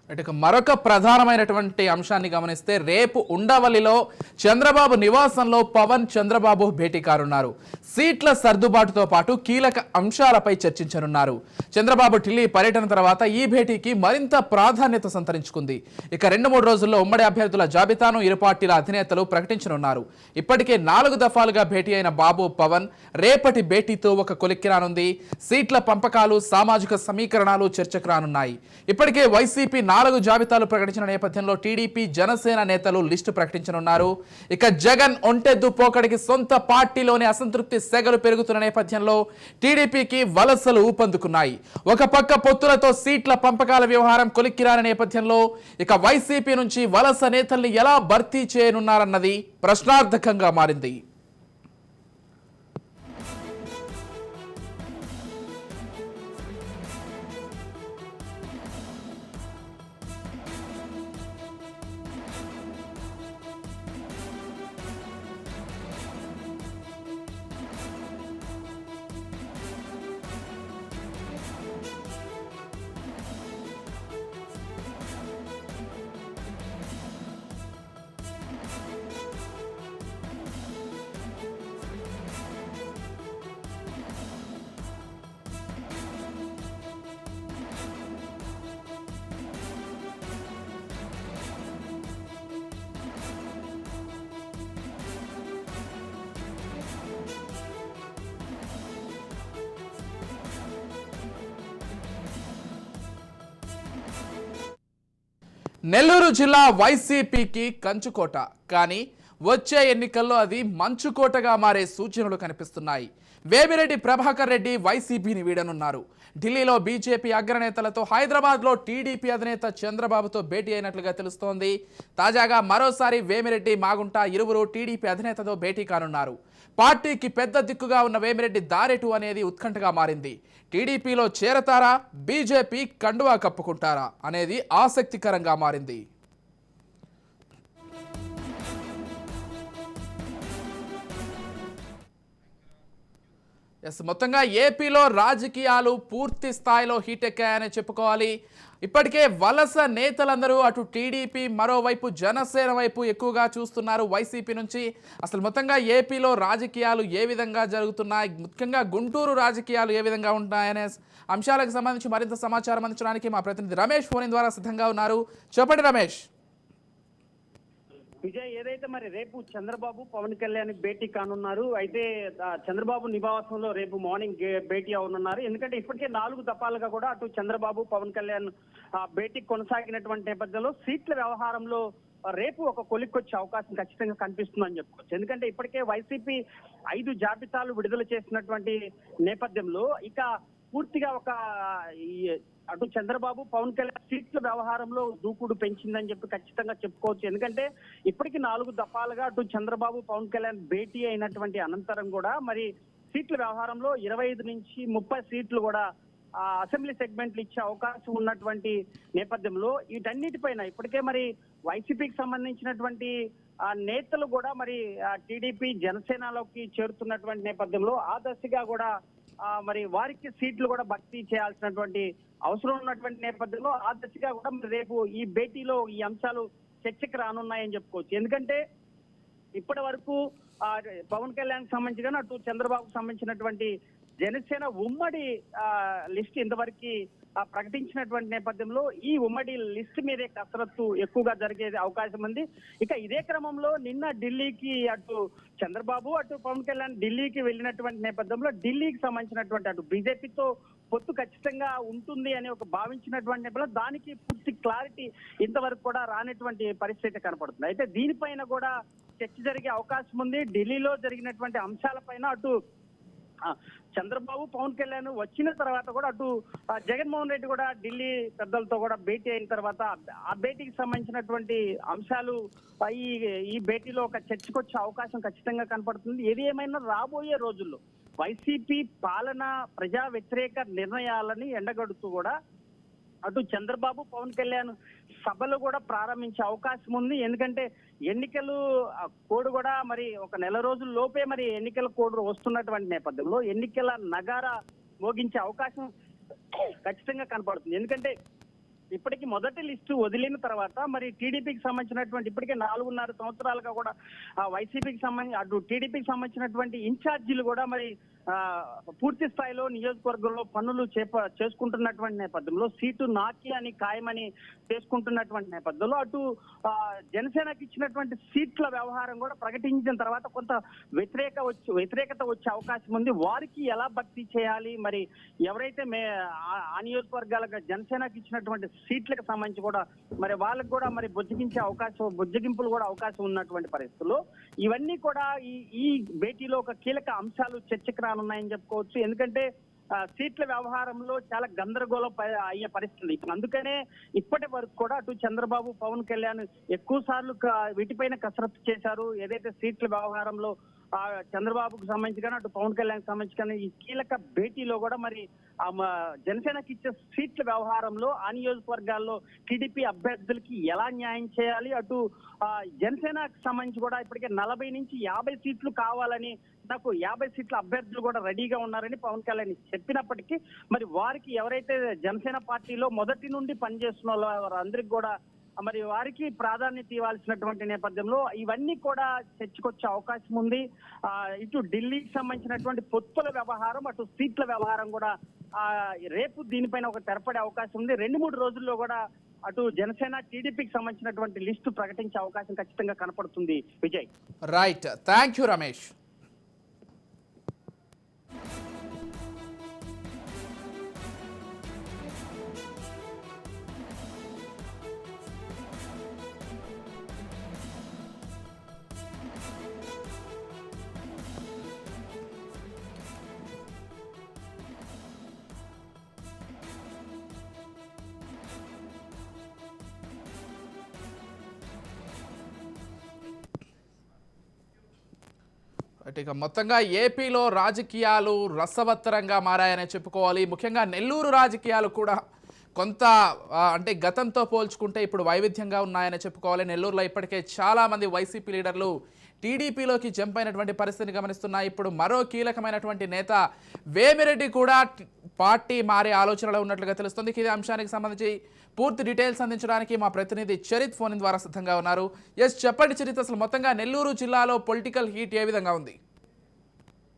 ఇక మరొక ప్రధానమైనటువంటి అంశాన్ని గమనిస్తే రేపు ఉండవల్లిలో చంద్రబాబు నివాసంలో పవన్ చంద్రబాబు భేటీ కానున్నారు. సీట్ల సర్దుబాటుతో పాటు కీలక అంశాలపై చర్చించనున్నారు. చంద్రబాబు ఢిల్లీ పర్యటన తర్వాత ఈ భేటీకి మరింత ప్రాధాన్యత సంతరించుకుంది. ఇక 2-3 రోజుల్లో ఉమ్మడి అభ్యర్థుల జాబితాను ఇరు పార్టీల అధినేతలు ప్రకటించనున్నారు. ఇప్పటికే 4 దఫాలుగా భేటీ అయిన బాబు పవన్ రేపటి భేటీతో ఒక కొలిక్కి రానుంది. సీట్ల పంపకాలు, సామాజిక సమీకరణాలు చర్చకు రానున్నాయి. ఇప్పటికే వైసీపీ 4 జాబితాలు ప్రకటించిన నేపథ్యంలో టీడీపీ, జనసేన నేతలు లిస్టు ప్రకటించనున్నారు. ఇక జగన్ ఒంటెద్దు పోకడికి సొంత పార్టీలోని అసంతృప్తి సెగలు పెరుగుతున్న నేపథ్యంలో టీడీపీకి వలసలు ఊపందుకున్నాయి. ఒక పక్క పొత్తులతో సీట్ల పంపకాల వ్యవహారం కొలిక్కిరాని నేపథ్యంలో ఇక వైసీపీ నుంచి వలస నేతల్ని ఎలా భర్తీ చేయనున్నారన్నది ప్రశ్నార్థకంగా మారింది. నెల్లూరు జిల్లా వైసీపీకి కంచుకోట, కానీ వచ్చే ఎన్నికల్లో అది మంచుకోటగా మారే సూచనలు కనిపిస్తున్నాయి. వేమిరెడ్డి ప్రభాకర్ రెడ్డి వైసీపీని వీడనున్నారు. ఢిల్లీలో బీజేపీ అగ్రనేతలతో, హైదరాబాద్లో టీడీపీ అధినేత చంద్రబాబుతో భేటీ అయినట్లుగా తెలుస్తోంది. తాజాగా మరోసారి వేమిరెడ్డి, మాగుంట ఇరువురు టీడీపీ అధినేతతో భేటీ కానున్నారు. పార్టీకి పెద్ద దిక్కుగా ఉన్న వేమిరెడ్డి దారెటు అనేది ఉత్కంఠగా మారింది. టీడీపీలో చేరతారా, బీజేపీ కండువా కప్పుకుంటారా అనేది ఆసక్తికరంగా మారింది. మొత్తంగా ఏపీలో రాజకీయాలు పూర్తి స్థాయిలో హీట్ ఎక్కాయని చెప్పుకోవాలి. ఇప్పటికే వలస నేతలందరూ అటు టీడీపీ, మరోవైపు జనసేన వైపు ఎక్కువగా చూస్తున్నారు వైసీపీ నుంచి. అసలు మొత్తంగా ఏపీలో రాజకీయాలు ఏ విధంగా జరుగుతున్నాయి, ముఖ్యంగా గుంటూరు రాజకీయాలు ఏ విధంగా ఉంటాయనే అంశాలకు సంబంధించి మరింత సమాచారం అందించడానికి మా ప్రతినిధి రమేష్ ఫోన్ ద్వారా సిద్ధంగా ఉన్నారు. చెప్పండి రమేష్. విజయ్, ఏదైతే మరి రేపు చంద్రబాబు పవన్ కళ్యాణ్ భేటీ కానున్నారు. అయితే చంద్రబాబు నివాసంలో రేపు మార్నింగ్ భేటీ అవనున్నారు. ఎందుకంటే ఇప్పటికే 4 దఫాలుగా కూడా అటు చంద్రబాబు పవన్ కళ్యాణ్ భేటీ కొనసాగినటువంటి నేపథ్యంలో సీట్ల వ్యవహారంలో రేపు ఒక కొలిక్కొచ్చే అవకాశం ఖచ్చితంగా కనిపిస్తుందని చెప్పుకోవచ్చు. ఎందుకంటే ఇప్పటికే వైసీపీ 5 జాబితాలు విడుదల చేసినటువంటి నేపథ్యంలో ఇక పూర్తిగా ఒక అటు చంద్రబాబు పవన్ కళ్యాణ్ సీట్ల వ్యవహారంలో దూకుడు పెంచిందని చెప్పి ఖచ్చితంగా చెప్పుకోవచ్చు. ఎందుకంటే ఇప్పటికి 4 దఫాలుగా అటు చంద్రబాబు పవన్ కళ్యాణ్ భేటీ అయినటువంటి అనంతరం కూడా మరి సీట్ల వ్యవహారంలో 25 నుంచి 30 సీట్లు కూడా అసెంబ్లీ సెగ్మెంట్లు ఇచ్చే అవకాశం ఉన్నటువంటి నేపథ్యంలో వీటన్నిటిపైన ఇప్పటికే మరి వైసీపీకి సంబంధించినటువంటి నేతలు కూడా మరి టీడీపీ, జనసేనలోకి చేరుతున్నటువంటి నేపథ్యంలో ఆ దశగా కూడా మరి వారికి సీట్లు కూడా భర్తీ చేయాల్సినటువంటి అవసరం ఉన్నటువంటి నేపథ్యంలో ఆ దశగా కూడా మరి రేపు ఈ భేటీలో ఈ అంశాలు చర్చకు రానున్నాయని చెప్పుకోవచ్చు. ఎందుకంటే ఇప్పటి వరకు పవన్ కళ్యాణ్ సంబంధించి కానీ అటు చంద్రబాబుకు సంబంధించినటువంటి జనసేన ఉమ్మడి లిస్ట్ ఇంతవరకు ప్రకటించినటువంటి నేపథ్యంలో ఈ ఉమ్మడి లిస్ట్ మీదే కసరత్తు ఎక్కువగా జరిగే అవకాశం ఉంది. ఇక ఇదే క్రమంలో నిన్న ఢిల్లీకి అటు చంద్రబాబు అటు పవన్ కళ్యాణ్ ఢిల్లీకి వెళ్ళినటువంటి నేపథ్యంలో ఢిల్లీకి సంబంధించినటువంటి అటు బీజేపీతో పొత్తు ఖచ్చితంగా ఉంటుంది అని ఒక భావించినటువంటి నేపథ్యంలో దానికి పూర్తి క్లారిటీ ఇంతవరకు కూడా రానటువంటి పరిస్థితి కనపడుతుంది. అయితే దీనిపైన కూడా చర్చ జరిగే అవకాశం ఉంది. ఢిల్లీలో జరిగినటువంటి అంశాలపైన అటు చంద్రబాబు పవన్ కళ్యాణ్ వచ్చిన తర్వాత కూడా అటు జగన్మోహన్ రెడ్డి కూడా ఢిల్లీ పెద్దలతో కూడా భేటీ అయిన తర్వాత ఆ భేటీకి సంబంధించినటువంటి అంశాలు ఈ భేటీలో ఒక చర్చకు వచ్చే అవకాశం ఖచ్చితంగా కనపడుతుంది. ఏది ఏమైనా రాబోయే రోజుల్లో వైసీపీ పాలన, ప్రజా వ్యతిరేక నిర్ణయాలని ఎండగడుతూ కూడా అటు చంద్రబాబు పవన్ కళ్యాణ్ సభలు కూడా ప్రారంభించే అవకాశం ఉంది. ఎందుకంటే ఎన్నికలు కోడ్ కూడా మరి ఒక నెల రోజుల లోపే మరి ఎన్నికల కోడ్ వస్తున్నటువంటి నేపథ్యంలో ఎన్నికల నగారా మోగించే అవకాశం ఖచ్చితంగా కనపడుతుంది. ఎందుకంటే ఇప్పటికి మొదటి లిస్టు వదిలిన తర్వాత మరి టీడీపీకి సంబంధించినటువంటి ఇప్పటికే 4.5 సంవత్సరాలుగా కూడా వైసీపీకి సంబంధించి అటు టీడీపీకి సంబంధించినటువంటి ఇన్ఛార్జీలు కూడా మరి పూర్తి స్థాయిలో నియోజకవర్గంలో పనులు చేసుకుంటున్నటువంటి నేపథ్యంలో సీటు నాకి అని ఖాయమని చేసుకుంటున్నటువంటి నేపథ్యంలో అటు జనసేనకి ఇచ్చినటువంటి సీట్ల వ్యవహారం కూడా ప్రకటించిన తర్వాత కొంత వ్యతిరేకత వచ్చే అవకాశం ఉంది. వారికి ఎలా భర్తీ చేయాలి, మరి ఎవరైతే ఆ నియోజకవర్గాలకు జనసేనకి ఇచ్చినటువంటి సీట్లకు సంబంధించి కూడా మరి వాళ్ళకి కూడా మరి బుజ్జగింపులు కూడా అవకాశం ఉన్నటువంటి పరిస్థితుల్లో ఇవన్నీ కూడా ఈ భేటీలో ఒక కీలక అంశాలు చర్చకు రానున్నాయని చెప్పుకోవచ్చు. ఎందుకంటే సీట్ల వ్యవహారంలో చాలా గందరగోళం అయ్యే పరిస్థితి. అందుకనే ఇప్పటి వరకు కూడా అటు చంద్రబాబు, పవన్ కళ్యాణ్ ఎక్కువ సార్లు వీటిపైన కసరత్తు చేశారు. ఏదైతే సీట్ల వ్యవహారంలో చంద్రబాబుకు సంబంధించి కానీ అటు పవన్ కళ్యాణ్ సంబంధించి కానీ ఈ కీలక భేటీలో కూడా మరి జనసేనకి ఇచ్చే సీట్ల వ్యవహారంలో ఆ నియోజకవర్గాల్లో టీడీపీ అభ్యర్థులకి ఎలా న్యాయం చేయాలి, అటు జనసేనకు సంబంధించి కూడా ఇప్పటికే 40 నుంచి 50 సీట్లు కావాలని నాకు 50 సీట్ల అభ్యర్థులు కూడా రెడీగా ఉన్నారని పవన్ కళ్యాణ్ చెప్పినప్పటికీ మరి వారికి ఎవరైతే జనసేన పార్టీలో మొదటి నుండి పనిచేస్తున్న వారందరికీ కూడా మరి వారికి ప్రాధాన్యత ఇవ్వాల్సినటువంటి నేపథ్యంలో ఇవన్నీ కూడా చర్చకొచ్చే అవకాశం ఉంది. ఇటు ఢిల్లీకి సంబంధించినటువంటి పొత్తుల వ్యవహారం, అటు సీట్ల వ్యవహారం కూడా రేపు దీనిపైన ఒక తెరపడే అవకాశం ఉంది. 2-3 రోజుల్లో కూడా అటు జనసేన, టీడీపీకి సంబంధించినటువంటి లిస్టు ప్రకటించే అవకాశం ఖచ్చితంగా కనపడుతుంది. Vijay. Right, thank you Ramesh. ఇక మొత్తంగా ఏపీలో రాజకీయాలు రసవత్తరంగా మారాయనే చెప్పుకోవాలి. ముఖ్యంగా నెల్లూరు రాజకీయాలు కూడా కొంత అంటే గతంతో పోల్చుకుంటే ఇప్పుడు వైవిధ్యంగా ఉన్నాయని చెప్పుకోవాలి. నెల్లూరులో ఇప్పటికే చాలామంది వైసీపీ లీడర్లు టీడీపీలోకి జంప్ అయినటువంటి పరిస్థితిని గమనిస్తున్నాయి. ఇప్పుడు మరో కీలకమైనటువంటి నేత వేమిరెడ్డి కూడా పార్టీ మారే ఆలోచనలో ఉన్నట్లుగా తెలుస్తుంది. ఇదే అంశానికి సంబంధించి పూర్తి డీటెయిల్స్ అందించడానికి మా ప్రతినిధి చరిత్ ఫోన్ ద్వారా సిద్ధంగా ఉన్నారు. ఎస్, చెప్పండి చరిత్, అసలు మొత్తంగా నెల్లూరు జిల్లాలో పొలిటికల్ హీట్ ఏ విధంగా ఉంది?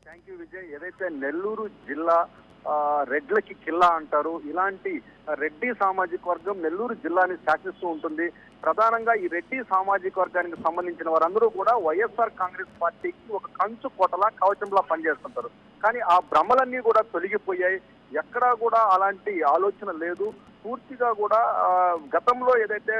Thank you Vijay. ఏదైతే నెల్లూరు జిల్లా రెడ్లకి కిల్లా అంటారు, ఇలాంటి రెడ్డి సామాజిక వర్గం నెల్లూరు జిల్లాని శాసిస్తూ ఉంటుంది. ప్రధానంగా ఈ రెడ్డి సామాజిక వర్గానికి సంబంధించిన వారందరూ కూడా వైఎస్ఆర్ కాంగ్రెస్ పార్టీకి ఒక కంచు కోటలా కవచంలా పనిచేస్తుంటారు. కానీ ఆ భ్రమలన్నీ కూడా తొలగిపోయాయి. ఎక్కడా కూడా అలాంటి ఆలోచన లేదు. పూర్తిగా కూడా గతంలో ఏదైతే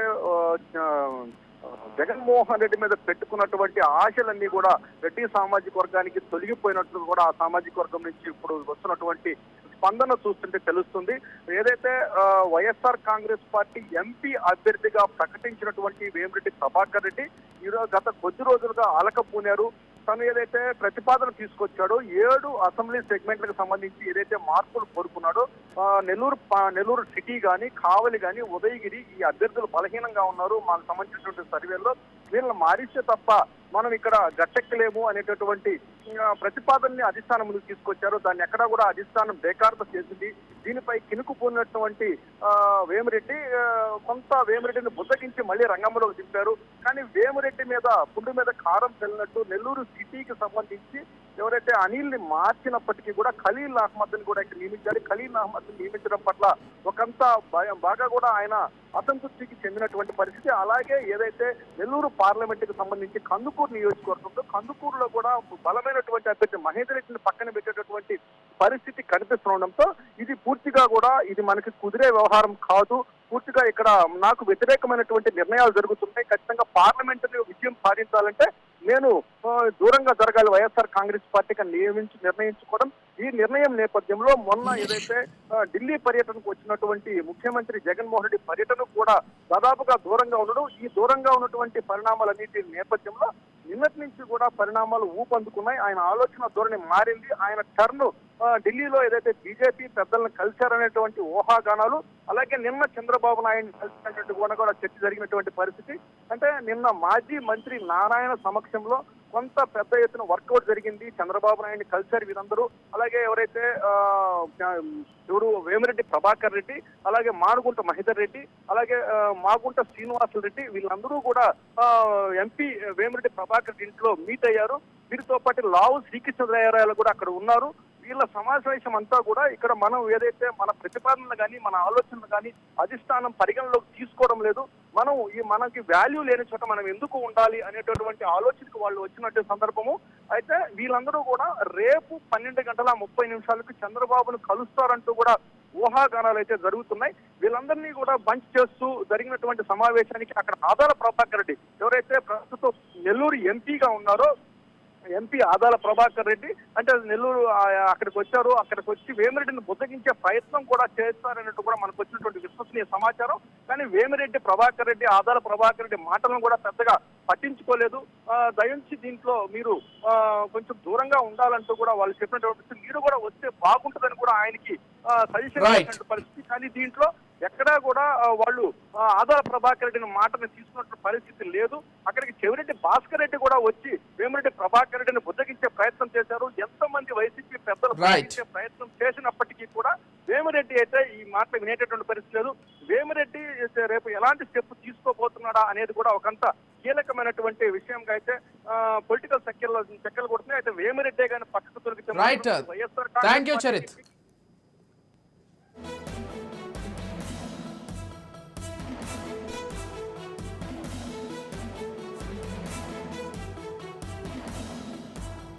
జగన్మోహన్ రెడ్డి మీద పెట్టుకున్నటువంటి ఆశలన్నీ కూడా రెడ్డి సామాజిక వర్గానికి తొలగిపోయినట్లు కూడా ఆ సామాజిక వర్గం నుంచి ఇప్పుడు వస్తున్నటువంటి స్పందన చూస్తుంటే తెలుస్తుంది. ఏదైతే వైఎస్ఆర్ కాంగ్రెస్ పార్టీ ఎంపీ అభ్యర్థిగా ప్రకటించినటువంటి వేమిరెడ్డి ప్రభాకర్ రెడ్డి ఈరోజు గత కొద్ది రోజులుగా అలకపోనారు. తను ఏదైతే ప్రతిపాదన తీసుకొచ్చాడో 7 అసెంబ్లీ సెగ్మెంట్లకు సంబంధించి ఏదైతే మార్పులు కోరుకున్నాడో నెల్లూరు సిటీ కానీ, కావలి కానీ, ఉదయగిరి ఈ అభ్యర్థులు బలహీనంగా ఉన్నారు. మాకు సంబంధించినటువంటి సర్వేల్లో వీళ్ళని మారిస్తే తప్ప మనం ఇక్కడ గట్టెక్కలేము అనేటటువంటి ప్రతిపాదనని అధిష్టానం ముందుకు తీసుకొచ్చారు. దాన్ని ఎక్కడా కూడా అధిష్టానం బేఖారత చేసింది. దీనిపై కినుకుపోయినటువంటి వేమిరెడ్డిని బుద్ధగించి మళ్ళీ రంగంలోకి దింపారు. కానీ వేమిరెడ్డి మీద పుండు మీద కారం చల్లినట్టు నెల్లూరు సిటీకి సంబంధించి ఎవరైతే అనిల్ని మార్చినప్పటికీ కూడా ఖలీల్ అహ్మద్ ని కూడా ఇక్కడ నియమించారు. ఖలీల్ అహ్మద్ ని నియమించడం పట్ల ఒకంత బాగా కూడా ఆయన అసంతృప్తికి చెందినటువంటి పరిస్థితి. అలాగే ఏదైతే నెల్లూరు పార్లమెంట్ కి సంబంధించి కందుకూరు నియోజకవర్గంలో కందుకూరులో కూడా బలమైనటువంటి అభ్యర్థి మహేందర్ రెడ్డిని పక్కన పెట్టేటటువంటి పరిస్థితి కనిపిస్తుండడంతో ఇది మనకి కుదిరే వ్యవహారం కాదు. పూర్తిగా ఇక్కడ నాకు వ్యతిరేకమైనటువంటి నిర్ణయాలు జరుగుతున్నాయి. ఖచ్చితంగా పార్లమెంటరీ విజయం సాధించాలంటే నేను దూరంగా జరగాలి వైఎస్ఆర్ కాంగ్రెస్ పార్టీకి నిర్ణయించుకోవడం. ఈ నిర్ణయం నేపథ్యంలో మొన్న ఏదైతే ఢిల్లీ పర్యటనకు వచ్చినటువంటి ముఖ్యమంత్రి జగన్మోహన్ రెడ్డి పర్యటనకు కూడా దాదాపుగా దూరంగా ఉండడం, ఈ దూరంగా ఉన్నటువంటి పరిణామాలన్నిటి నేపథ్యంలో నిన్నటి నుంచి కూడా పరిణామాలు ఊపందుకున్నాయి. ఆయన ఆలోచన ధోరణి మారింది. ఆయన టర్న్ ఢిల్లీలో ఏదైతే బీజేపీ పెద్దలను కలిశారనేటువంటి ఊహాగానాలు, అలాగే నిన్న చంద్రబాబు నాయుడు కలిసినటువంటి కూడా చర్చ జరిగినటువంటి పరిస్థితి. అంటే నిన్న మాజీ మంత్రి నారాయణ సమక్షంలో కొంత పెద్ద ఎత్తున వర్కౌట్ జరిగింది. చంద్రబాబు నాయుడిని కలిశారు వీరందరూ. అలాగే ఎవరైతే ఎవరు వేమిరెడ్డి ప్రభాకర్ రెడ్డి, అలాగే మానుగుంట మహిధర్ రెడ్డి, అలాగే మాగుంట శ్రీనివాసులు రెడ్డి వీళ్ళందరూ కూడా ఎంపీ వేమిరెడ్డి ప్రభాకర్ ఇంట్లో మీట్ అయ్యారు. వీరితో పాటు లావు శ్రీకృష్ణదేవరాయలు కూడా అక్కడ ఉన్నారు. వీళ్ళ సమావేశం అంతా కూడా ఇక్కడ మనం ఏదైతే మన ప్రతిపాదనలు కానీ మన ఆలోచనలు కానీ అధిష్టానం పరిగణలోకి తీసుకోవడం లేదు. మనం మనకి వాల్యూ లేని చోట మనం ఎందుకు ఉండాలి అనేటటువంటి ఆలోచనకు వాళ్ళు వచ్చినట్టు సందర్భము. అయితే వీళ్ళందరూ కూడా రేపు 12:30 చంద్రబాబును కలుస్తారంటూ కూడా ఊహాగానాలు అయితే జరుగుతున్నాయి. వీళ్ళందరినీ కూడా బంచ్ చేస్తూ జరిగినటువంటి సమావేశానికి అక్కడ ఆదాల ప్రభాకర్ రెడ్డి ఎవరైతే ప్రస్తుతం నెల్లూరు ఎంపీగా ఉన్నారో ఎంపీ ఆదాల ప్రభాకర్ రెడ్డి అంటే నెల్లూరు అక్కడికి వచ్చారు. అక్కడికి వచ్చి వేమిరెడ్డిని బుద్ధగించే ప్రయత్నం కూడా చేస్తారన్నట్టు కూడా మనకు వచ్చినటువంటి విశ్వసనీయ సమాచారం. కానీ వేమిరెడ్డి ప్రభాకర్ రెడ్డి ఆదాల ప్రభాకర్ రెడ్డి మాటలను కూడా పెద్దగా పట్టించుకోలేదు. దయించి దీంట్లో మీరు కొంచెం దూరంగా ఉండాలంటూ కూడా వాళ్ళు చెప్పినటువంటి మీరు కూడా వస్తే బాగుంటుందని కూడా ఆయనకి సజెషన్ చేసినటువంటి పరిస్థితి. కానీ దీంట్లో ఎక్కడా కూడా వాళ్ళు ఆదాల ప్రభాకర్ రెడ్డిని మాటను తీసుకున్నట్టు పరిస్థితి లేదు. అక్కడికి చెవిరెడ్డి భాస్కర్ రెడ్డి కూడా వచ్చి వేమిరెడ్డి ప్రభాకర్ రెడ్డిని బుద్ధగించే ప్రయత్నం చేశారు. ఎంతమంది వైసీపీ పెద్దలు బుద్ధగించే ప్రయత్నం చేసినప్పటికీ కూడా వేమిరెడ్డి అయితే ఈ మాటలు వినేటటువంటి పరిస్థితి లేదు. వేమిరెడ్డి రేపు ఎలాంటి స్టెప్ తీసుకోబోతున్నాడా అనేది కూడా ఒకంత కీలకమైనటువంటి విషయంగా అయితే పొలిటికల్ చక్కెలు కొడుతున్నాయి. అయితే వేమిరెడ్డి కానీ పక్కకు తొలగితే రైట్, థ్యాంక్ యూ చరిత్.